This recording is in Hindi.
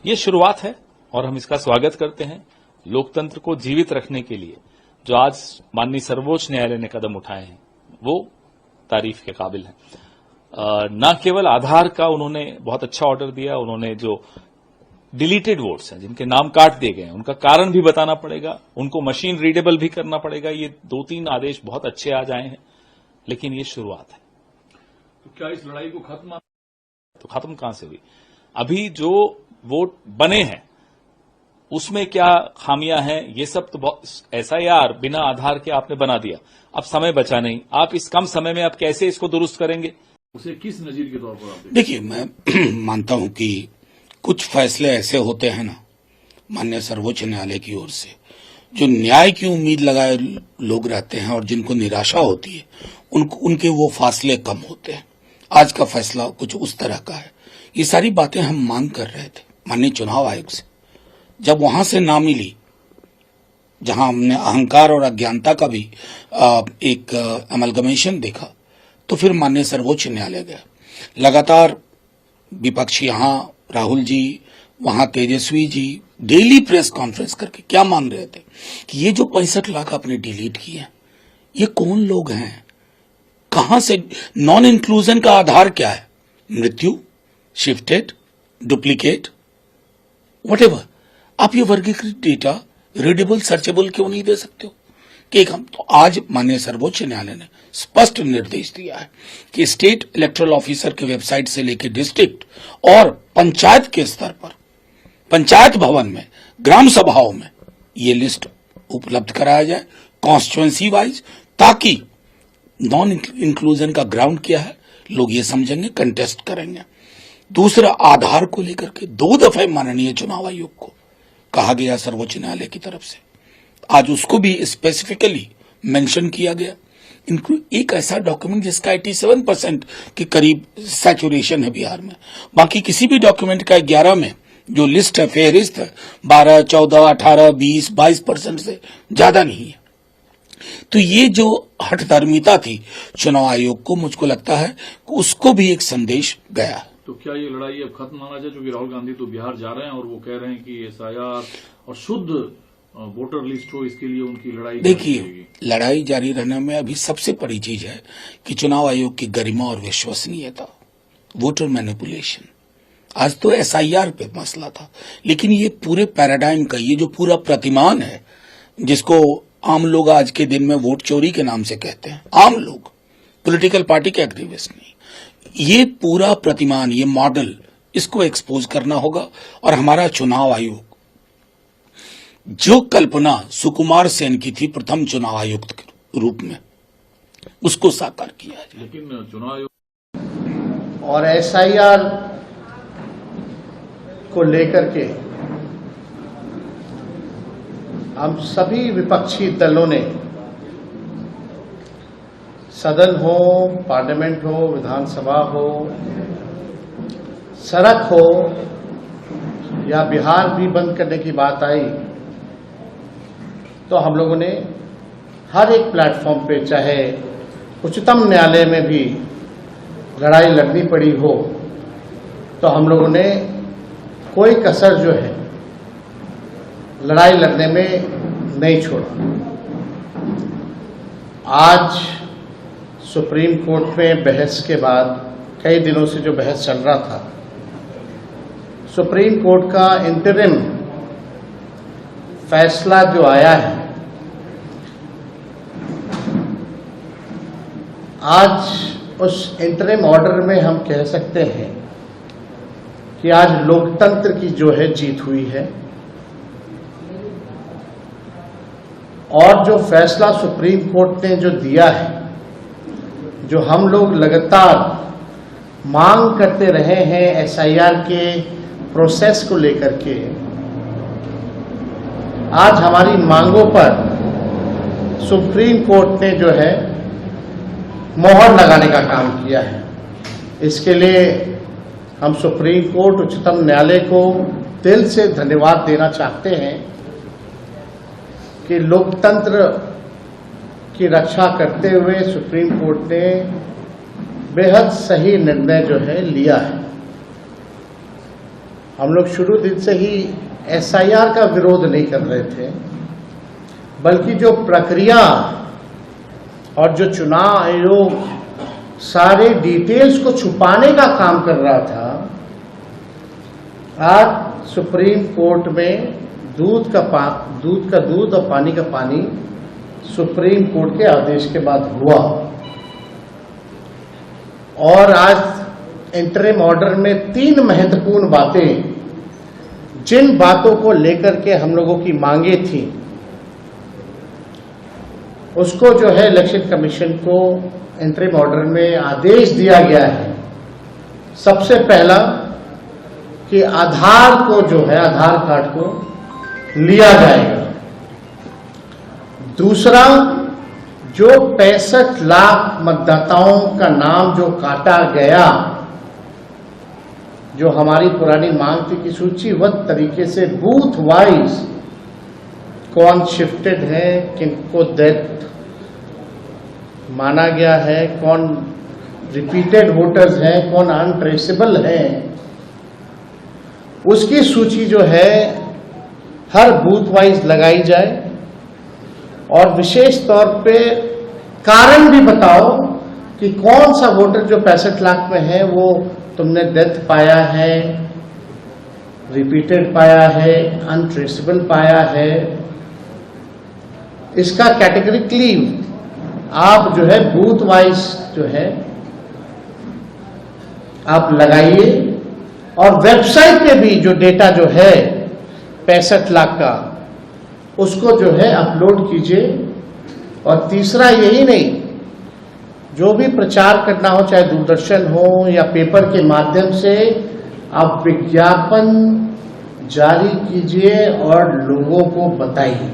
ये शुरुआत है और हम इसका स्वागत करते हैं। लोकतंत्र को जीवित रखने के लिए जो आज माननीय सर्वोच्च न्यायालय ने कदम उठाए हैं वो तारीफ के काबिल है। न केवल आधार का उन्होंने बहुत अच्छा ऑर्डर दिया, उन्होंने जो डिलीटेड वोट्स हैं जिनके नाम काट दिए गए हैं उनका कारण भी बताना पड़ेगा, उनको मशीन रीडेबल भी करना पड़ेगा। ये 2-3 आदेश बहुत अच्छे आज आए हैं, लेकिन ये शुरुआत है। तो क्या इस लड़ाई को खत्म कहां से हुई? अभी जो वोट बने हैं उसमें क्या खामियां हैं, ये सब तो एसआईआर बिना आधार के आपने बना दिया, अब समय बचा नहीं। आप इस कम समय में आप कैसे इसको दुरुस्त करेंगे? उसे किस नजीर के तौर पर आप देखिए, मैं मानता हूं कि कुछ फैसले ऐसे होते हैं ना माननीय सर्वोच्च न्यायालय की ओर से, जो न्याय की उम्मीद लगाए लोग रहते हैं और जिनको निराशा होती है उनके वो फासले कम होते हैं। आज का फैसला कुछ उस तरह का है। ये सारी बातें हम मांग कर रहे थे माननीय चुनाव आयोग से। जब वहां से ना मिली, जहां हमने अहंकार और अज्ञानता का भी एक अमलगमेशन देखा, तो फिर माननीय सर्वोच्च न्यायालय गया। लगातार विपक्ष यहां राहुल जी, वहां Tejashwi ji daily press conference करके क्या मान रहे थे कि ये जो 65 लाख आपने डिलीट किए हैं, ये कौन लोग हैं, कहां से, नॉन इंक्लूजन का आधार क्या है, मृत्यु, शिफ्टेड, डुप्लीकेट, व्हाटएवर। आप ये वर्गीकृत डेटा रीडेबल, सर्चेबल क्यों नहीं दे सकते हो? कि हम तो आज माननीय सर्वोच्च न्यायालय ने स्पष्ट निर्देश दिया है कि स्टेट इलेक्टोरल ऑफिसर के वेबसाइट से लेकर डिस्ट्रिक्ट और पंचायत के स्तर पर, पंचायत भवन में, ग्राम सभाओं में ये लिस्ट उपलब्ध कराया जाए कॉन्स्टिट्यूएंसी वाइज, ताकि नॉन इंक्लूजन का ग्राउंड क्या है लोग ये समझेंगे, कंटेस्ट करेंगे। दूसरा, आधार को लेकर के 2 दफे माननीय चुनाव आयोग को कहा गया सर्वोच्च न्यायालय की तरफ से, आज उसको भी स्पेसिफिकली मेंशन किया गया। एक ऐसा डॉक्यूमेंट जिसका 87% के करीब सैचुरेशन है बिहार में, बाकी किसी भी डॉक्यूमेंट का 11 में जो लिस्ट है, फेहरिस्त है, 12, 14, 18, 20, 22% से ज्यादा नहीं है। तो ये जो हठधर्मिता थी चुनाव आयोग को, मुझको लगता है कि उसको भी एक संदेश गया। तो क्या ये लड़ाई अब खत्म होना चाहिए? क्योंकि राहुल गांधी तो बिहार जा रहे हैं और वो कह रहे हैं कि एसआईआर और शुद्ध वोटर लिस्ट हो, इसके लिए उनकी लड़ाई। देखिए, लड़ाई जारी रहने में अभी सबसे बड़ी चीज है कि चुनाव आयोग की गरिमा और विश्वसनीयता, वोटर मैनिपुलेशन। आज तो एसआईआर पे मसला था, लेकिन ये पूरे पैराडाइम का, ये जो पूरा प्रतिमान है जिसको आम लोग आज के दिन में वोट चोरी के नाम से कहते हैं, आम लोग, पॉलिटिकल पार्टी के एक्टिविस्ट नहीं, ये पूरा प्रतिमान, ये मॉडल, इसको एक्सपोज करना होगा। और हमारा चुनाव आयोग, जो कल्पना सुकुमार सेन की थी प्रथम चुनाव आयुक्त के रूप में, उसको साकार किया है। लेकिन चुनाव आयोग और एसआईआर को लेकर के हम सभी विपक्षी दलों ने, सदन हो, पार्लियामेंट हो, विधानसभा हो, सड़क हो, या बिहार भी बंद करने की बात आई, तो हम लोगों ने हर एक प्लेटफॉर्म पे, चाहे उच्चतम न्यायालय में भी लड़ाई लड़नी पड़ी हो, तो हम लोगों ने कोई कसर जो है लड़ाई लड़ने में नहीं छोड़ा। आज सुप्रीम कोर्ट में बहस के बाद, कई दिनों से जो बहस चल रहा था, सुप्रीम कोर्ट का इंटरिम फैसला जो आया है, आज उस इंटरिम ऑर्डर में हम कह सकते हैं कि आज लोकतंत्र की जो है जीत हुई है। और जो फैसला सुप्रीम कोर्ट ने जो दिया है, जो हम लोग लगातार मांग करते रहे हैं एसआईआर के प्रोसेस को लेकर के, आज हमारी मांगों पर सुप्रीम कोर्ट ने जो है मोहर लगाने का काम किया है। इसके लिए हम सुप्रीम कोर्ट, उच्चतम न्यायालय को दिल से धन्यवाद देना चाहते हैं कि लोकतंत्र की रक्षा करते हुए सुप्रीम कोर्ट ने बेहद सही निर्णय जो है लिया है। हम लोग शुरू दिन से ही SIR का विरोध नहीं कर रहे थे, बल्कि जो प्रक्रिया और जो चुनाव आयोग सारे डिटेल्स को छुपाने का काम कर रहा था, आज सुप्रीम कोर्ट में दूध का दूध और पानी का पानी सुप्रीम कोर्ट के आदेश के बाद हुआ। और आज इंटरिम ऑर्डर में 3 महत्वपूर्ण बातें, जिन बातों को लेकर के हम लोगों की मांगे थी, उसको जो है इलेक्शन कमीशन को इंटरिम ऑर्डर में आदेश दिया गया है। सबसे पहला कि आधार को जो है, आधार कार्ड को लिया जाएगा। दूसरा, जो 65 लाख मतदाताओं का नाम जो काटा गया, जो हमारी पुरानी मांग थी कि सूचीबद्ध तरीके से बूथ वाइज कौन शिफ्टेड है, किनको डेथ माना गया है, कौन रिपीटेड वोटर्स हैं, कौन अनट्रेसेबल हैं, उसकी सूची जो है हर बूथ वाइज लगाई जाए। और विशेष तौर पे कारण भी बताओ कि कौन सा वोटर जो 65 लाख में है वो तुमने डेथ पाया है, रिपीटेड पाया है, अनट्रेसेबल पाया है। इसका कैटेगरिकली आप जो है बूथ वाइज जो है आप लगाइए, और वेबसाइट पे भी जो डेटा जो है 65 लाख का, उसको जो है अपलोड कीजिए। और तीसरा, यही नहीं, जो भी प्रचार करना हो, चाहे दूरदर्शन हो या पेपर के माध्यम से, आप विज्ञापन जारी कीजिए और लोगों को बताइए।